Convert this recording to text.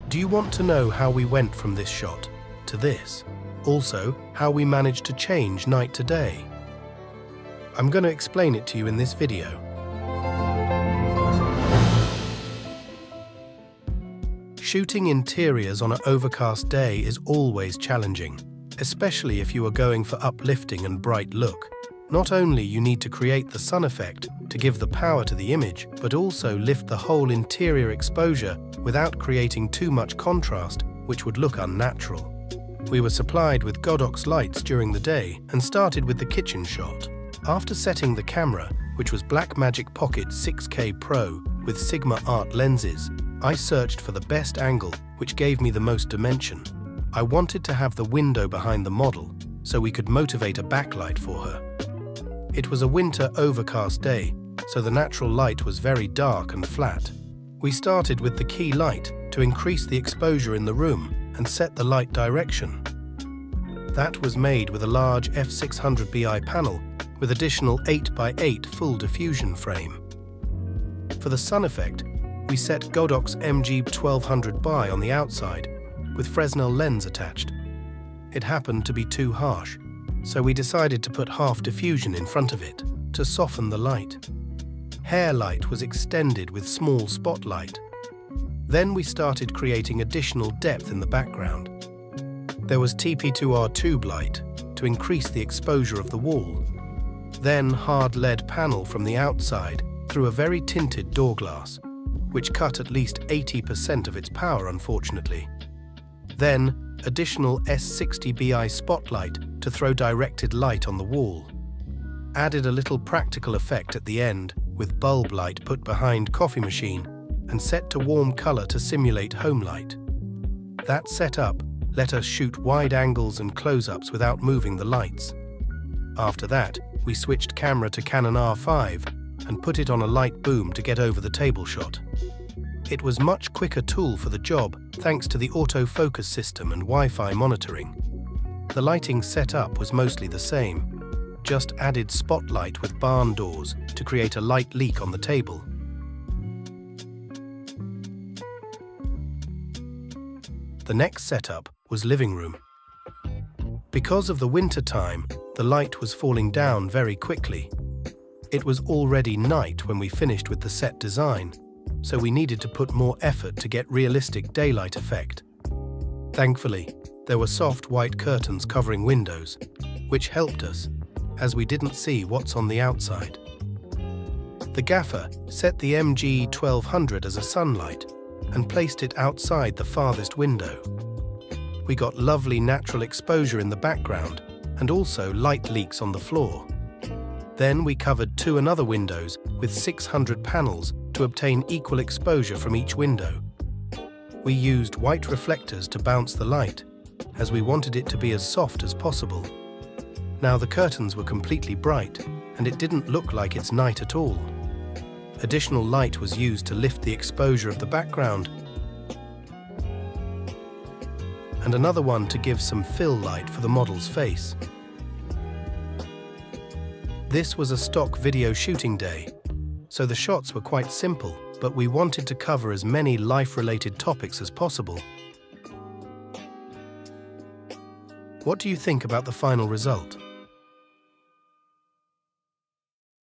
Do you want to know how we went from this shot to this? Also, how we managed to change night to day? I'm going to explain it to you in this video. Shooting interiors on an overcast day is always challenging, especially if you are going for uplifting and bright look. Not only you need to create the sun effect to give the power to the image, but also lift the whole interior exposure without creating too much contrast, which would look unnatural. We were supplied with Godox lights during the day and started with the kitchen shot. After setting the camera, which was Blackmagic Pocket 6K Pro with Sigma Art lenses, I searched for the best angle which gave me the most dimension. I wanted to have the window behind the model so we could motivate a backlight for her. It was a winter overcast day, so the natural light was very dark and flat. We started with the key light to increase the exposure in the room and set the light direction. That was made with a large f600bi panel with additional 8x8 full diffusion frame. For the sun effect, we set Godox MG1200bi on the outside with Fresnel lens attached. It happened to be too harsh, so we decided to put half diffusion in front of it to soften the light. Hair light was extended with small spotlight. Then we started creating additional depth in the background. There was TP2R tube light to increase the exposure of the wall. Then hard LED panel from the outside through a very tinted door glass, which cut at least 80% of its power, unfortunately. Then additional S60bi spotlight to throw directed light on the wall. Added a little practical effect at the end with bulb light put behind coffee machine and set to warm color to simulate home light. That setup let us shoot wide angles and close-ups without moving the lights. After that, we switched camera to Canon R5 and put it on a light boom to get over the table shot. It was much quicker tool for the job thanks to the autofocus system and Wi-Fi monitoring. The lighting setup was mostly the same, just added spotlight with barn doors to create a light leak on the table. The next setup was living room. Because of the winter time, the light was falling down very quickly. It was already night when we finished with the set design, so we needed to put more effort to get realistic daylight effect. Thankfully, there were soft white curtains covering windows, which helped us, as we didn't see what's on the outside. The gaffer set the MG1200 as a sunlight and placed it outside the farthest window. We got lovely natural exposure in the background and also light leaks on the floor. Then we covered two another windows with 600 panels to obtain equal exposure from each window. We used white reflectors to bounce the light, as we wanted it to be as soft as possible. Now the curtains were completely bright, and it didn't look like it's night at all. Additional light was used to lift the exposure of the background, and another one to give some fill light for the model's face. This was a stock video shooting day, so the shots were quite simple, but we wanted to cover as many life-related topics as possible. What do you think about the final result?